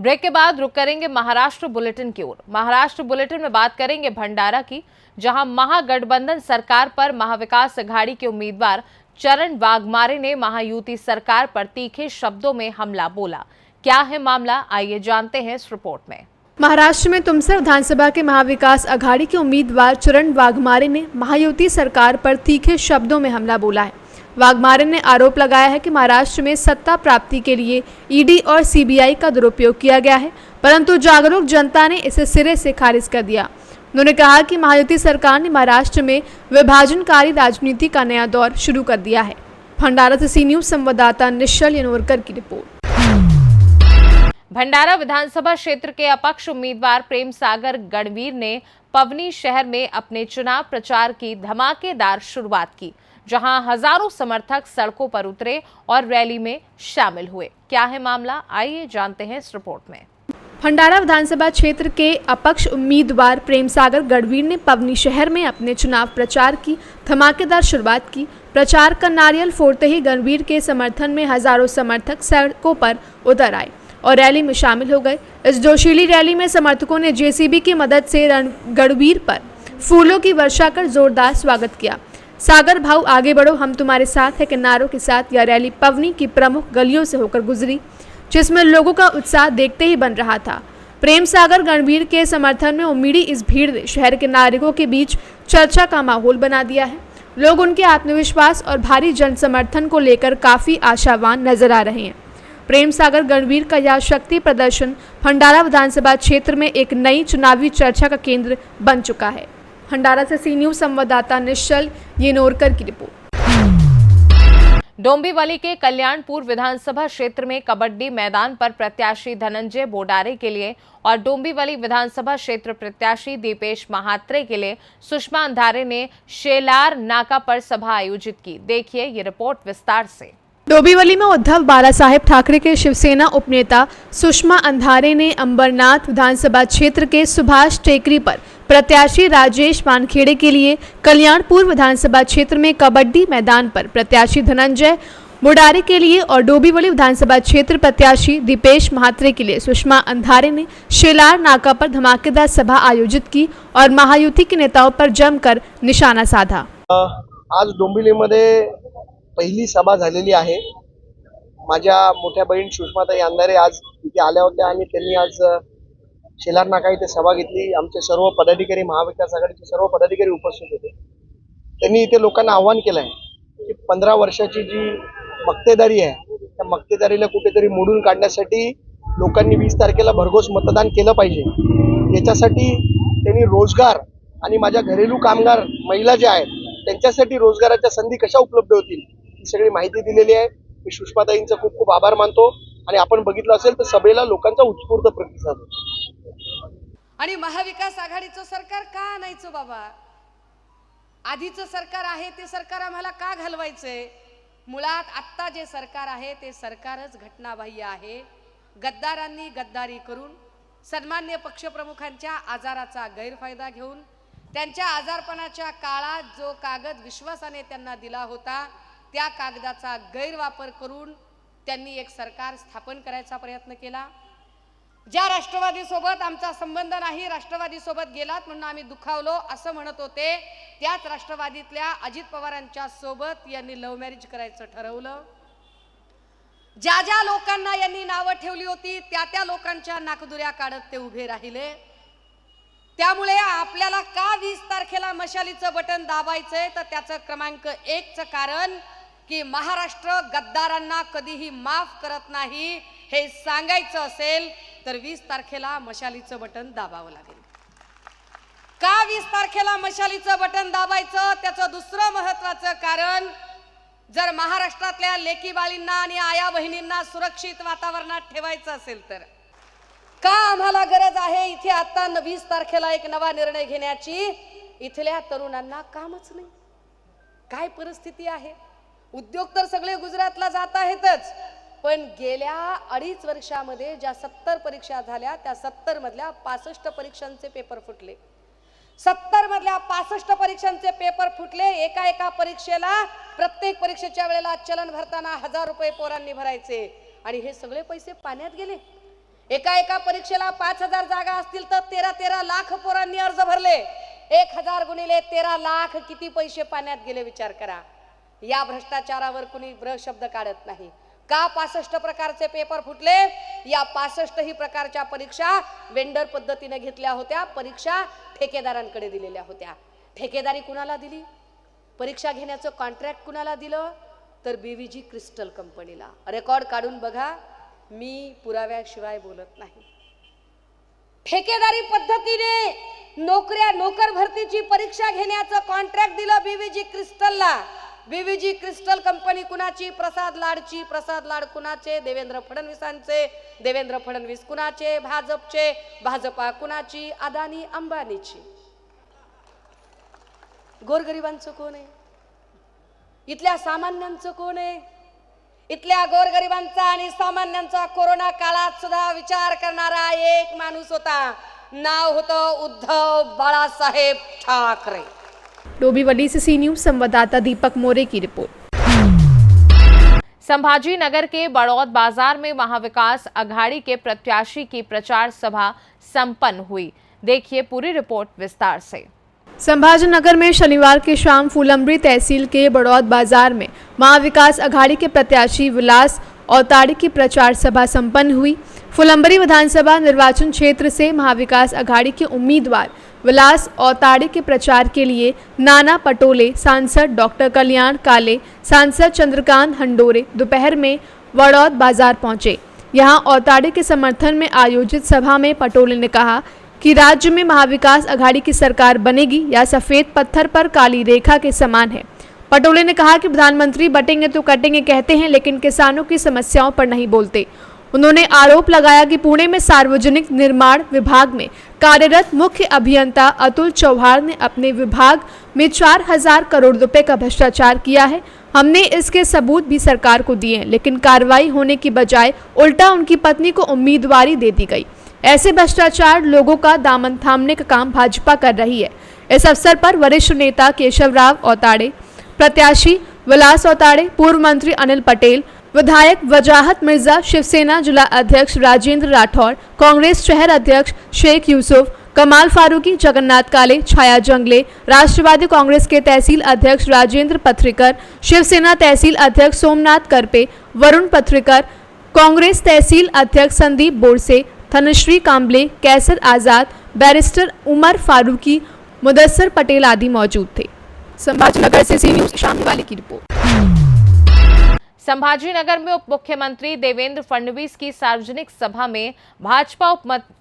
Break के बाद रुक करेंगे महाराष्ट्र बुलेटिन की ओर। महाराष्ट्र बुलेटिन में बात करेंगे भंडारा की, जहां महागठबंधन सरकार पर महाविकास अघाड़ी के उम्मीदवार चरण वाघमारे ने महायुति सरकार पर तीखे शब्दों में हमला बोला। क्या है मामला, आइए जानते हैं इस रिपोर्ट में। महाराष्ट्र में तुमसर विधानसभा के महाविकास अघाड़ी के उम्मीदवार चरण वाघमारे ने महायुति सरकार पर तीखे शब्दों में हमला बोला है। वाघमारे ने आरोप लगाया है कि महाराष्ट्र में सत्ता प्राप्ति के लिए ईडी और सीबीआई का दुरुपयोग किया गया है, परंतु जागरूक जनता ने इसे सिरे से खारिज कर दिया। उन्होंने कहा कि महायुति सरकार ने महाराष्ट्र में विभाजनकारी राजनीति का नया दौर शुरू कर दिया है। भंडारा से सी न्यूज संवाददाता निश्चल यनोरकर की रिपोर्ट। भंडारा विधानसभा क्षेत्र के अपक्ष उम्मीदवार प्रेम सागर गणवीर ने पवनी शहर में अपने चुनाव प्रचार की धमाकेदार शुरुआत की, जहां हजारों समर्थक सड़कों पर उतरे और रैली में शामिल हुए। क्या है मामला, आइए जानते हैं इस रिपोर्ट में। भंडारा विधानसभा क्षेत्र के अपक्ष उम्मीदवार प्रेम सागर गणवीर ने पवनी शहर में अपने चुनाव प्रचार की धमाकेदार शुरुआत की। प्रचार का नारियल फोड़ते ही गणवीर के समर्थन में हजारों समर्थक सड़कों पर उतर आए और रैली में शामिल हो गए। इस जोशीली रैली में समर्थकों ने जेसीबी की मदद से गणवीर पर फूलों की वर्षा कर जोरदार स्वागत किया। सागर भाऊ आगे बढ़ो, हम तुम्हारे साथ है के नारों के साथ यह रैली पवनी की प्रमुख गलियों से होकर गुजरी, जिसमें लोगों का उत्साह देखते ही बन रहा था। प्रेम सागर गणवीर के समर्थन में उमड़ी इस भीड़ ने शहर के नागरिकों के बीच चर्चा का माहौल बना दिया है। लोग उनके आत्मविश्वास और भारी जन समर्थन को लेकर काफी आशावान नजर आ रहे हैं। प्रेम सागर गणवीर का यह शक्ति प्रदर्शन भंडारा विधानसभा क्षेत्र में एक नई चुनावी चर्चा का केंद्र बन चुका है। भंडारा से सी न्यूज संवाददाता निश्चल येनोरकर की रिपोर्ट। डोंबिवली के कल्याणपुर विधानसभा क्षेत्र में कबड्डी मैदान पर प्रत्याशी धनंजय बोडारे के लिए और डोंबिवली विधानसभा क्षेत्र प्रत्याशी दीपेश महात्रे के लिए सुषमा अंधारे ने शेलार नाका पर सभा आयोजित की। देखिए ये रिपोर्ट विस्तार से। डोंबिवली में उद्धव बालासाहेब ठाकरे के शिवसेना उपनेता सुषमा अंधारे ने अंबरनाथ विधानसभा क्षेत्र के सुभाष टेकरी पर प्रत्याशी राजेश वानखेड़े के लिए, कल्याणपुर विधानसभा क्षेत्र में कबड्डी मैदान पर प्रत्याशी धनंजय बोडारे के लिए और डोंबिवली विधानसभा क्षेत्र प्रत्याशी दीपेश महात्रे के लिए सुषमा अंधारे ने शेलार नाका पर धमाकेदार सभा आयोजित की और महायुति के नेताओं पर जमकर निशाना साधा। आज डोंबिवलीमध्ये पहिली सभा झालेली आहे। माझ्या मोठ्या बहीण सुषमाताई अंधारे आज इथे आल्या होत्या आणि त्यांनी आज शेलार नाका इथे सभा घेतली। आमचे सर्व पदाधिकारी, महाविकास आघाडीचे सर्व पदाधिकारी उपस्थित होते। त्यांनी इथे लोकांना आव्हान केलं आहे की 15 वर्षाची जी मक्तेदारी आहे त्या मक्तेदारीला कुठेतरी मोडून काढण्यासाठी लोकांनी 20 तारखेला भरघोस मतदान केलं पाहिजे। याच्यासाठी त्यांनी रोजगार आणि माझ्या घरेलू कामगार महिला ज्या आहेत त्यांच्यासाठी रोजगाराच्या संधी कशा उपलब्ध होतील ही सगळी माहिती दिलेली आहे। मी सुषमाताईंचा खूप खूप आभार मानतो आणि आपण बघितलं असेल तर सभेला लोकांचा उत्स्फूर्त प्रतिसाद होता। आणि महाविकास आघाडीचं सरकार का आणायचं बाबा? आधीचं सरकार आहे ते सरकार आम्हाला का घालवायचंय? मुळात आत्ता जे सरकार आहे ते सरकारच घटनाबाह्य आहे। गद्दारांनी गद्दारी करून सन्मान्य पक्षप्रमुखांच्या आजाराचा गैरफायदा घेऊन त्यांच्या आजारपणाच्या काळात जो कागद विश्वासाने त्यांना दिला होता त्या कागदाचा गैरवापर करून त्यांनी एक सरकार स्थापन करायचा प्रयत्न केला। ज्या राष्ट्रवादी सोबत आमचा संबंध नाही, राष्ट्रवादी सोबत गेलात म्हणून आम्ही दुखावलो असं म्हणत होते, त्याच राष्ट्रवादीतल्या अजित पवारांच्या सोबत यांनी लव्ह मॅरेज करायचं ठरवलं। ज्या ज्या लोकांना यांनी नावं ठेवली होती त्या लोकांच्या नाकदुऱ्या काढत ते उभे राहिले। त्यामुळे आपल्याला का 20 तारखेला मशालीचं बटन दाबायचंय तर त्याचं क्रमांक 1 चं कारण की महाराष्ट्र गद्दारांना कधीही माफ करत नाही हे सांगायचं असेल तर 20 तारखेला मशालीचं बटन दाबावं लागेल। का 20 तारखेला मशालीचं बटन दाबायचं त्याचं दुसरं महत्त्वाचं कारण, जर महाराष्ट्रातल्या लेकी बाळींना आणि आया बहिणींना सुरक्षित वातावरणात ठेवायचं असेल तर का आम्हाला गरज आहे इथे आता 20 तारखेला एक नवा निर्णय घेण्याची? इथल्या तरुणांना कामच नाही। काय परिस्थिती आहे? उद्योग तर सगळे गुजरातला जात आहेतच, पण गेल्या 2.5 वर्षामध्ये ज्या 70 परीक्षा झाल्या त्या 70 मधल्या 65 परीक्षांचे पेपर फुटले। 70 मधल्या 65 परीक्षांचे पेपर फुटले। एका परीक्षेला प्रत्येक परीक्षेच्या वेळेला चलन भरताना 1000 रुपये पोरांनी भरायचे आणि हे सगळे पैसे पाण्यात गेले। एका परीक्षेला 5,000 जागा असतील तर 13 लाख पोरांनी अर्ज भरले. 1,000 गुणिले 13 लाख किती पैसे पाण्यात गेले विचार करा. या भ्रष्टाचारावर कुणी शब्द काढत नाही का? 65 प्रकारचे पेपर फुटले. या 65ही प्रकारच्या परीक्षा वेंडर पद्धतीने घेतल्या होत्या. परीक्षा ठेकेदारांकडे दिलेल्या होत्या. ठेकेदारी कुणाला दिली? परीक्षा घेण्याचं कॉन्ट्रॅक्ट कुणाला दिलं? तर BVG क्रिस्टल कंपनीला. रेकॉर्ड काढून बघा, मी पुराव्याशिवाय बोलत नाही. ठेकेदारी पद्धतीने नोकर भरतीची परीक्षा घेण्याचं कॉन्ट्रॅक्ट दिलं BVG क्रिस्टलला. BVG क्रिस्टल कंपनी कुणाची? प्रसाद लाडची. प्रसाद लाड कुणाचे? देवेंद्र फडणवीसांचे. देवेंद्र फडणवीस कुणाचे? भाजपचे. भाजपा कुणाची? अदानी अंबानीची. गोरगरिबांचं कोण आहे? इथल्या सामान्यांचं कोण आहे? इथल्या गोरगरिबांचा आणि सामान्यांचा कोरोना काळात सुद्धा विचार करणारा एक माणूस होता. नाव होतं उद्धव बाळासाहेब ठाकरे. डोंबिवली से सी न्यूज संवाददाता दीपक मोरे की रिपोर्ट। संभाजी नगर के बड़ौद बाजार में महाविकास अघाड़ी के प्रत्याशी की प्रचार सभा संपन्न हुई। देखिए पूरी रिपोर्ट विस्तार से। संभाजीनगर में शनिवार की शाम फूलंबरी तहसील के बड़ौद बाजार में महाविकास अघाड़ी के प्रत्याशी विलास औताड़ी की प्रचार सभा संपन्न हुई। फूलंबरी विधानसभा निर्वाचन क्षेत्र से महाविकास अघाड़ी के उम्मीदवार विलास औताड़ी के प्रचार के लिए नाना पटोले, सांसद डॉक्टर कल्याण काले, सांसद चंद्रकांत हंडोरे दोपहर में बड़ौद बाजार पहुंचे। यहां औताड़ी के समर्थन में आयोजित सभा में पटोले ने कहा कि राज्य में महाविकास अघाड़ी की सरकार बनेगी या सफेद पत्थर पर काली रेखा के समान है। पटोले ने कहा कि प्रधानमंत्री बटेंगे तो कटेंगे कहते हैं, लेकिन किसानों की समस्याओं पर नहीं बोलते। उन्होंने आरोप लगाया कि पुणे में सार्वजनिक निर्माण विभाग में कार्यरत मुख्य अभियंता अतुल चौहान ने अपने विभाग में 4,000 करोड़ रुपए का भ्रष्टाचार किया है। हमने इसके सबूत भी सरकार को दिए हैं, लेकिन कार्रवाई होने की बजाय उल्टा उनकी पत्नी को उम्मीदवारी दे दी गई। ऐसे भ्रष्टाचार लोगों का दामन थामने का काम भाजपा कर रही है। इस अवसर पर वरिष्ठ नेता केशवराव औताड़े, प्रत्याशी विलास औताड़े, पूर्व मंत्री अनिल पटेल, विधायक वजाहत मिर्जा, शिवसेना जिला अध्यक्ष राजेंद्र राठौर, कांग्रेस शहर अध्यक्ष शेख यूसुफ, कमाल फारूकी, जगन्नाथ काले, छाया जंगले, राष्ट्रवादी कांग्रेस के तहसील अध्यक्ष राजेंद्र पत्रिकर, शिवसेना तहसील अध्यक्ष सोमनाथ करपे, वरुण पत्रिकर, कांग्रेस तहसील अध्यक्ष संदीप बोरसे, धनश्री कांबले, कैसर आजाद, बैरिस्टर उमर फारूकी, मुदस्सर पटेल आदि मौजूद थे। संभाजीनगर से सी न्यूज शाम वाली की रिपोर्ट। संभाजीनगर में उप मुख्यमंत्री देवेंद्र फडणवीस की सार्वजनिक सभा में भाजपा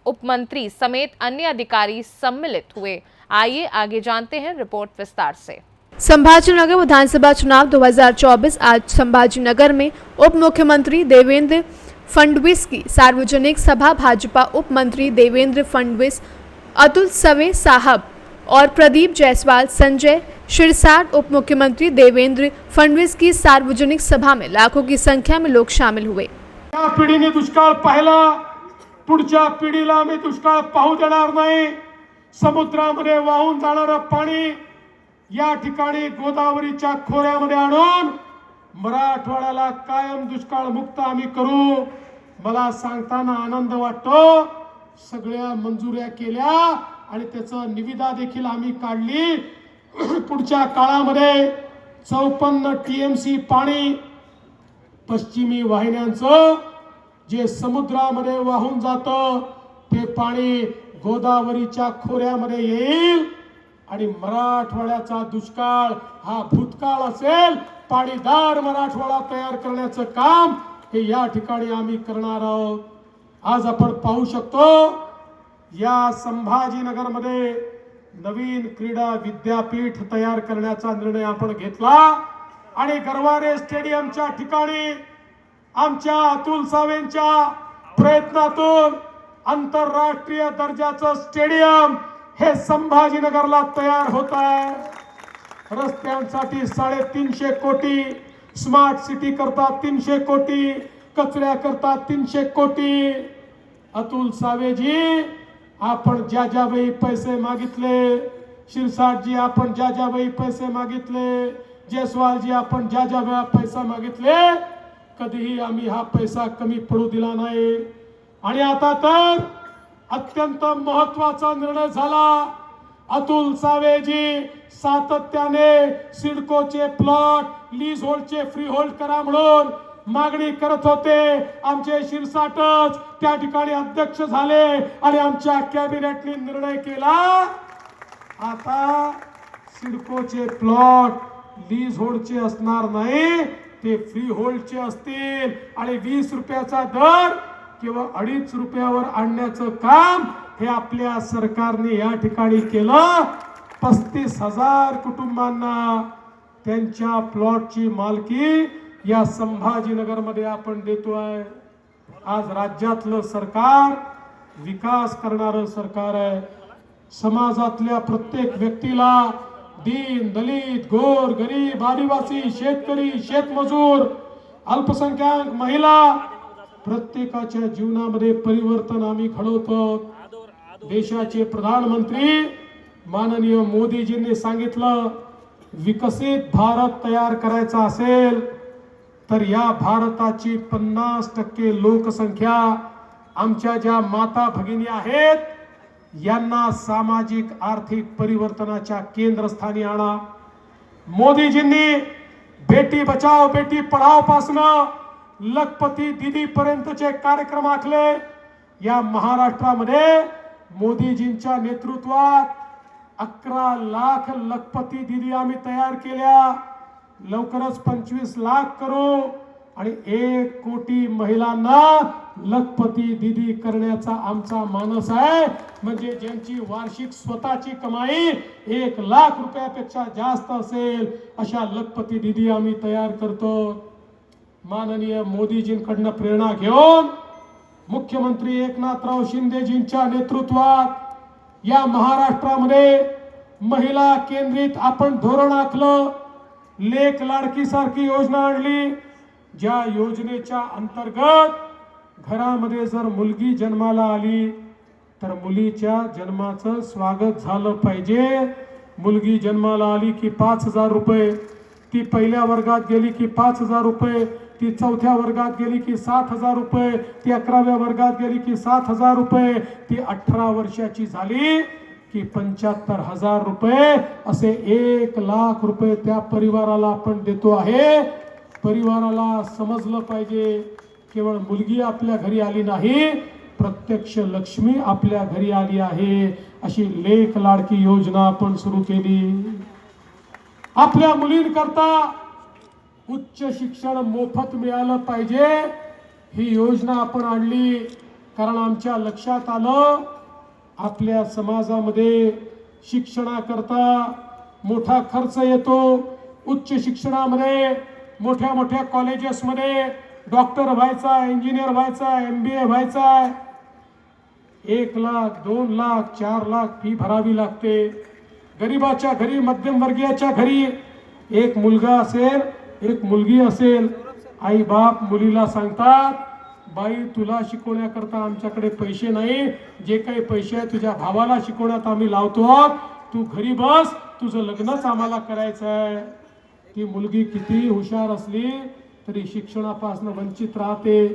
उपमंत्री समेत अन्य अधिकारी सम्मिलित हुए। आइए आगे जानते हैं रिपोर्ट विस्तार से। संभाजीनगर विधानसभा चुनाव 2024 आज संभाजीनगर में उप मुख्यमंत्री देवेंद्र फडणवीस की सार्वजनिक सभा भाजपा उप मंत्री देवेंद्र फडणवीस, अतुल सवे साहब और प्रदीप जायसवाल, संजय शिरसाट उप मुख्यमंत्री देवेंद्र फडणवीस की सार्वजनिक सभा में लाखों की संख्या में लोग शामिल हुए। या पिढीने दुष्काळ पाहिला, पुढच्या पिढीला आम्ही दुष्काळ पाहू देणार नाही। समुद्रामध्ये वाहून जाणारं पाणी या ठिकाणी गोदावरीच्या खोऱ्यामध्ये आणून मराठवाड्याला कायम दुष्काळ मुक्त आम्ही करू। मला सांगताना आनंद वाटतो, सगळ्या मंजुऱ्या केल्या आणि त्याचं निविदा देखील आम्ही काढली। पुढच्या काळामध्ये 54 TMC पाणी पश्चिमी वाहिन्यांचं जे समुद्रामध्ये वाहून जातं ते पाणी गोदावरीच्या खोऱ्यामध्ये येईल आणि मराठवाड्याचा दुष्काळ हा भूतकाळ असेल। पाणीदार मराठवाडा तयार करण्याचं काम हे या ठिकाणी आम्ही करणार आहोत। आज आपण पाहू शकतो या संभाजीनगरमध्ये नवीन क्रीडा विद्यापीठ तयार करण्याचा निर्णय आपण घेतला आणि गरवारे स्टेडियमच्या ठिकाणी आमच्या अतुल सावेंच्या प्रयत्नातून आंतरराष्ट्रीय दर्जाचं स्टेडियम हे संभाजीनगरला तयार होत आहे। रस्त्यांसाठी 350 कोटी, स्मार्ट सिटी करता 300 कोटी, कचऱ्या करता 300 कोटी। अतुल सावेजी, आपण ज्या वेळी पैसे मागितले, शिरसाटजी आपण ज्या वेळी पैसे मागितले, जयस्वालजी आपण ज्या वेळा पैसा मागितले, कधीही आम्ही हा पैसा कमी पडू दिला नाही। आणि आता तर अत्यंत महत्वाचा निर्णय झाला। अतुल सावेजी सातत्याने सिडकोचे प्लॉट लीज होल्डचे फ्री होल्ड करा म्हणून मागणी करत होते। आमचे शिरसाटच त्या ठिकाणी अध्यक्ष झाले आणि आमच्या कॅबिनेटने निर्णय केला, आता सिडकोचे प्लॉट लीज होल्डचे असणार नाही, ते फ्री होल्डचे असतील आणि 20 रुपयाचा दर किंवा 2.5 रुपयावर आणण्याचं काम हे आपल्या सरकारने या ठिकाणी केलं। 35,000 कुटुंबांना त्यांच्या प्लॉटची मालकी या संभाजीनगरमध्ये आपण देतोय। आज राज्यातलं सरकार विकास करणारं सरकार आहे। समाजातल्या प्रत्येक व्यक्तीला, दीन दलित गोर गरीब आदिवासी शेतकरी शेतमजूर अल्पसंख्याक महिला प्रत्येकाच्या जीवनामध्ये परिवर्तन आम्ही घडवतो। देशाचे प्रधानमंत्री माननीय मोदीजींनी सांगितलं, विकसित भारत तयार करायचा असेल तर या भारताची 50% लोकसंख्या आमच्या ज्या माता भगिनी आहेत यांना सामाजिक आर्थिक परिवर्तनाच्या केंद्रस्थानी आणा। मोदीजींनी बेटी बचाओ बेटी पढाओ पासनं लखपती दीदी पर्यंतचे कार्यक्रम आखले। या महाराष्ट्रामध्ये मोदीजींच्या नेतृत्वात 11 लाख लखपती दीदी आम्ही तयार केल्या। लवकरच 25 लाख करू आणि 1 कोटी महिलांना लखपती दीदी करण्याचा आमचा मानस आहे। म्हणजे ज्यांची वार्षिक स्वतःची कमाई 1 लाख रुपयापेक्षा जास्त असेल अशा लखपती दीदी आम्ही तयार करतो। माननीय मोदीजींकडनं प्रेरणा घेऊन मुख्यमंत्री एकनाथराव शिंदेजींच्या नेतृत्वात या महाराष्ट्रामध्ये महिला केंद्रित आपण धोरण आखलं। लेक लाडकी सारखी योजना आणली, ज्या योजनेच्या अंतर्गत घरामध्ये जर मुलगी जन्माला आली तर मुलीच्या जन्माचं स्वागत झालं पाहिजे। मुलगी जन्माला आली की 5,000 रुपये, ती पहिल्या वर्गात गेली की 5,000 रुपये, ती 4थ्या वर्गात गेली की 7,000 रुपये, ती 11व्या वर्गात गेली की 7,000 रुपये, ती 18 वर्षाची झाली की 75,000 रुपये, असे 1 लाख रुपये त्या परिवाराला आपण देतो आहे। परिवाराला समजलं पाहिजे, केवळ मुलगी आपल्या घरी आली नाही, प्रत्यक्ष लक्ष्मी आपल्या घरी आली आहे। अशी लेक लाडकी योजना आपण सुरू केली। आपल्या मुलींकरता उच्च शिक्षण मोफत मिळालं पाहिजे ही योजना आपण आणली, कारण आमच्या लक्षात आलं आपल्या समाजामध्ये शिक्षणाकरता मोठा खर्च येतो। उच्च शिक्षणामध्ये मोठ्या मोठ्या कॉलेजेसमध्ये डॉक्टर व्हायचा, इंजिनियर व्हायचा, MBA व्हायचा, 1 लाख 2 लाख 4 लाख फी भरावी लागते। गरीबाच्या घरी मध्यमवर्गीयाच्या घरी एक मुलगा असेल एक मुलगी असेल, आई बाप मुलीला सांगतात, बाई तुला शिकवण्याकरता आमच्याकडे पैसे नाही, जे काही पैसे आहे तुझ्या भावाला शिकवण्यात आम्ही लावतो, तू घरी बस, तुझं लग्नच आम्हाला करायचं आहे। ती मुलगी किती हुशार असली तरी शिक्षणापासून वंचित राहते।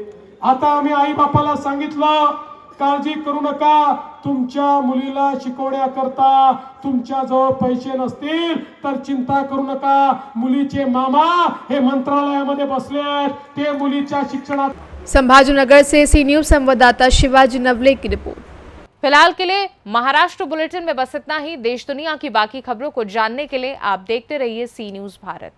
आता आम्ही आई बापाला सांगितलं, काळजी करू नका, तुमच्या मुलीला शिकवण्याकरता तुमच्याजवळ पैसे नसतील तर चिंता करू नका, मुलीचे मामा हे मंत्रालयामध्ये बसले आहेत, ते मुलीच्या शिक्षणात। संभाजीनगर से सी न्यूज संवाददाता शिवाजी नवले की रिपोर्ट। फिलहाल के लिए महाराष्ट्र बुलेटिन में बस इतना ही। देश दुनिया की बाकी खबरों को जानने के लिए आप देखते रहिए सी न्यूज़ भारत।